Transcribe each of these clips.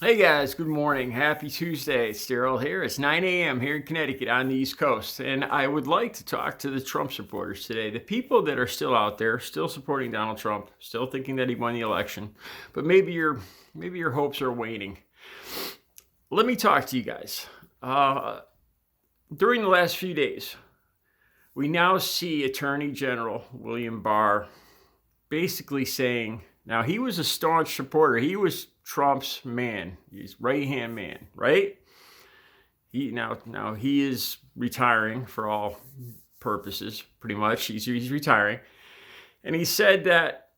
Hey guys, good morning. Happy Tuesday. It's Daryl here. It's 9 a.m. here in Connecticut on the East Coast. And I would like to talk to the Trump supporters today. The people that are still out there, still supporting Donald Trump, still thinking that he won the election, but maybe your hopes are waning. Let me talk to you guys. During the last few days, we now see Attorney General William Barr basically saying, now he was a staunch supporter. He was Trump's man, his right-hand man, right? Now he is retiring for all purposes, pretty much. He's retiring, and he said that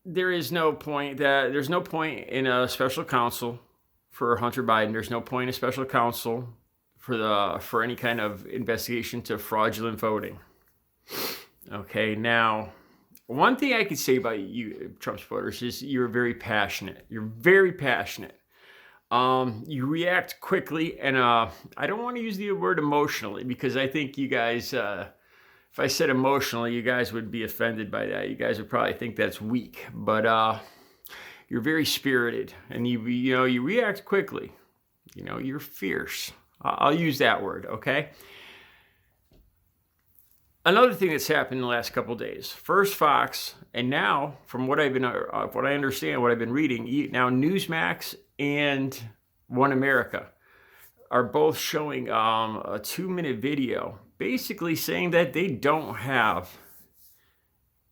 there's no point in a special counsel for Hunter Biden. There's no point in a special counsel for any kind of investigation to fraudulent voting. Okay, now one thing I could say about you, Trump supporters, is you're very passionate. You're very passionate. You react quickly, and I don't want to use the word emotionally because I think you guys, if I said emotionally, you guys would be offended by that. You guys would probably think that's weak, but you're very spirited, and you react quickly. You're fierce. I'll use that word, okay? Another thing that's happened in the last couple of days, first Fox, and now, from what I understand, what I've been reading, now Newsmax and One America are both showing a 2-minute video, basically saying that they don't have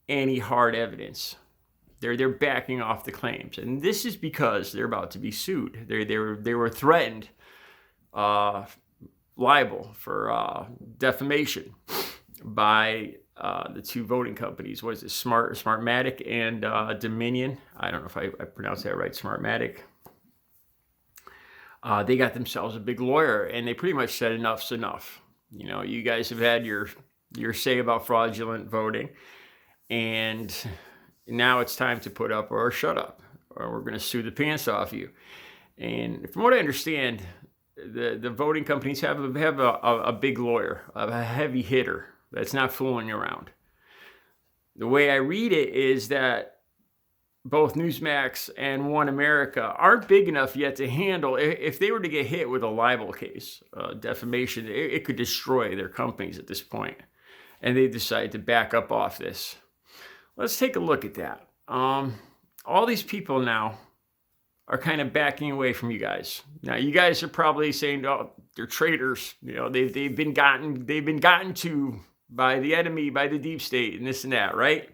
any hard evidence. They're backing off the claims, and this is because they're about to be sued. They were threatened, liable for defamation by the two voting companies. Was it Smartmatic and Dominion? I don't know if I pronounced that right, Smartmatic. They got themselves a big lawyer, and they pretty much said enough's enough. You guys have had your say about fraudulent voting, and now it's time to put up or shut up, or we're going to sue the pants off you. And from what I understand, the voting companies have a big lawyer, a heavy hitter that's not fooling around. The way I read it is that both Newsmax and One America aren't big enough yet to handle, if they were to get hit with a libel case, defamation, it could destroy their companies at this point. And they decide to back up off this. Let's take a look at that. All these people now are kind of backing away from you guys. Now, you guys are probably saying, "Oh, they're traitors. They've been gotten to by the enemy, by the deep state, and this and that," right?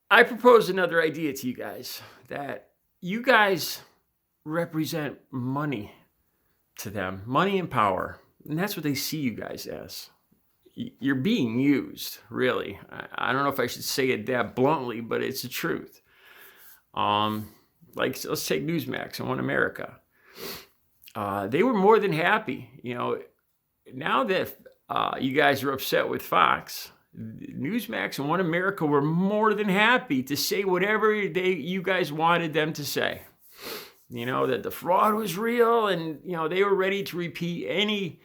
I propose another idea to you guys, that you guys represent money to them, money and power, and that's what they see you guys as. You're being used, really. I don't know if I should say it that bluntly, but it's the truth. Let's take Newsmax and One America. They were more than happy. Now that you guys are upset with Fox, Newsmax and One America were more than happy to say whatever you guys wanted them to say. That the fraud was real, and they were ready to repeat any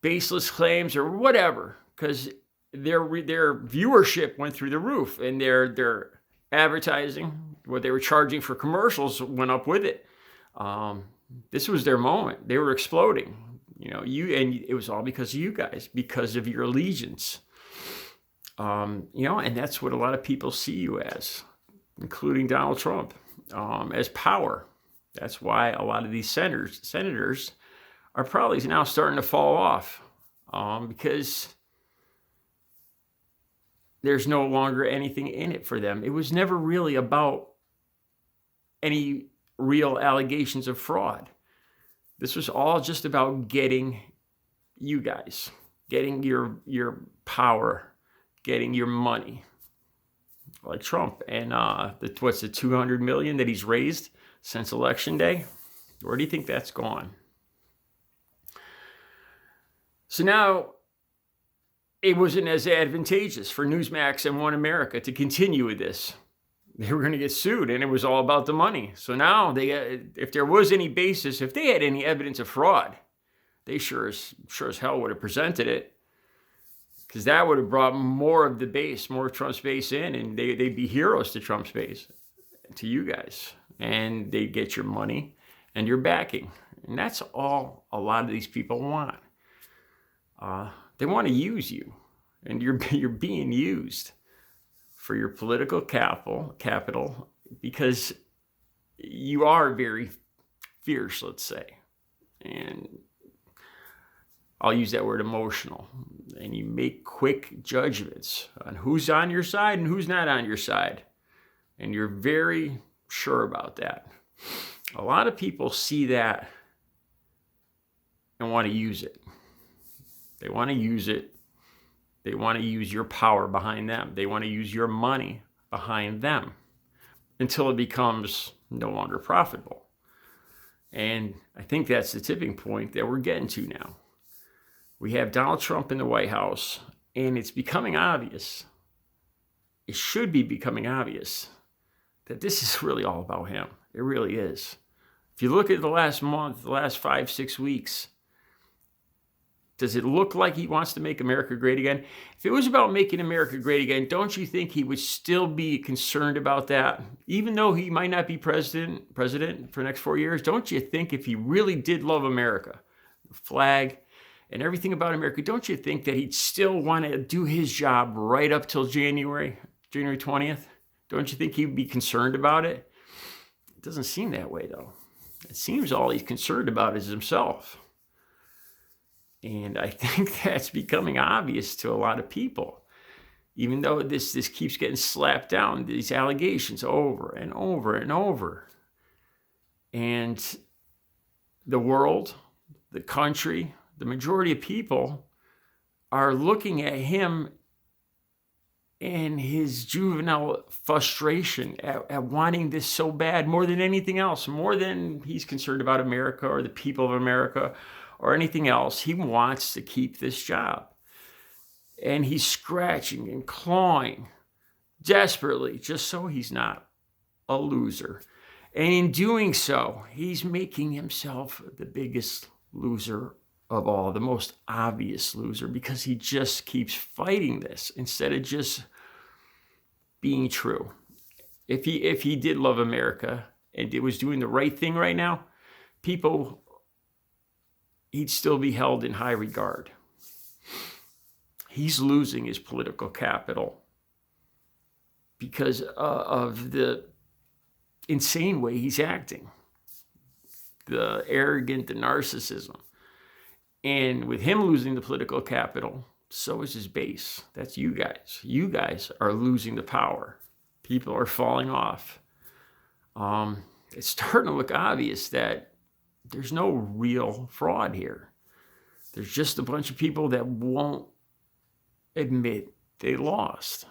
baseless claims or whatever, because their viewership went through the roof, and their advertising, what they were charging for commercials, went up with it. This was their moment. They were exploding. And it was all because of you guys, because of your allegiance. And that's what a lot of people see you as, including Donald Trump, as power. That's why a lot of these senators are probably now starting to fall off, because there's no longer anything in it for them. It was never really about any real allegations of fraud. This was all just about getting you guys, getting your power, getting your money, like Trump. And what's the $200 million that he's raised since Election Day? Where do you think that's gone? So now it wasn't as advantageous for Newsmax and One America to continue with this. They were going to get sued, and it was all about the money. So now, if there was any basis, if they had any evidence of fraud, they sure as hell would have presented it, because that would have brought more of Trump's base in, and they'd be heroes to Trump's base. to you guys, and they get your money and your backing. And that's all a lot of these people want. They want to use you, and you're being used for your political capital because you are very fierce, let's say. And I'll use that word emotional. And you make quick judgments on who's on your side and who's not on your side. And you're very sure about that. A lot of people see that and want to use it. They want to use it. They want to use your power behind them. They want to use your money behind them until it becomes no longer profitable. And I think that's the tipping point that we're getting to now. We have Donald Trump in the White House, and it's becoming obvious. It should be becoming obvious that this is really all about him. It really is. If you look at the last month, the last 5-6 weeks, does it look like he wants to make America great again? If it was about making America great again, don't you think he would still be concerned about that? Even though he might not be president for the next 4 years, don't you think if he really did love America, the flag and everything about America, don't you think that he'd still want to do his job right up till January 20th? Don't you think he'd be concerned about it? It doesn't seem that way, though. It seems all he's concerned about is himself. And I think that's becoming obvious to a lot of people, even though this keeps getting slapped down, these allegations over and over and over. And the world, the country, the majority of people are looking at him and his juvenile frustration at wanting this so bad more than anything else, more than he's concerned about America or the people of America or anything else. He wants to keep this job. And he's scratching and clawing desperately just so he's not a loser. And in doing so, he's making himself the biggest loser of all, the most obvious loser, because he just keeps fighting this instead of just being true. If he did love America and it was doing the right thing right now, he'd still be held in high regard. He's losing his political capital because of the insane way he's acting, the arrogant, the narcissism. And with him losing the political capital, so is his base. That's you guys. You guys are losing the power. People are falling off. It's starting to look obvious that there's no real fraud here. There's just a bunch of people that won't admit they lost.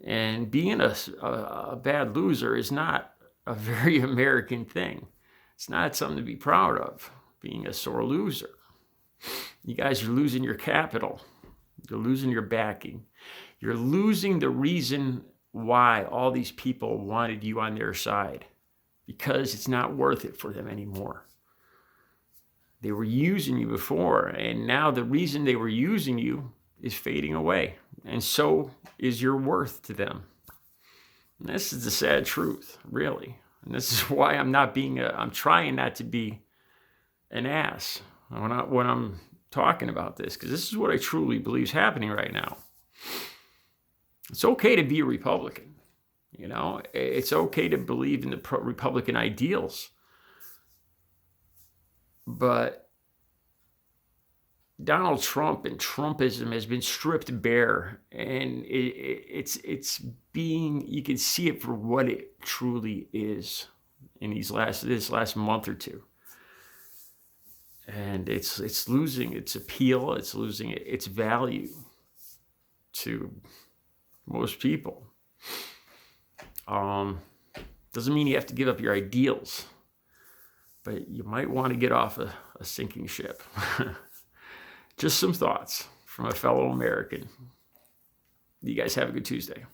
And being a bad loser is not a very American thing. It's not something to be proud of, being a sore loser. You guys are losing your capital. You're losing your backing. You're losing the reason why all these people wanted you on their side, because it's not worth it for them anymore. They were using you before, and now the reason they were using you is fading away, and so is your worth to them. And this is the sad truth, really. And this is why I'm trying not to be an ass when I'm talking about this, because this is what I truly believe is happening right now. It's okay to be a Republican. You know, it's okay to believe in the Republican ideals. But Donald Trump and Trumpism has been stripped bare, and it's being, you can see it for what it truly is in this last month or two. And it's losing its appeal, it's losing its value to most people. Doesn't mean you have to give up your ideals, but you might want to get off a sinking ship. Just some thoughts from a fellow American. You guys have a good Tuesday.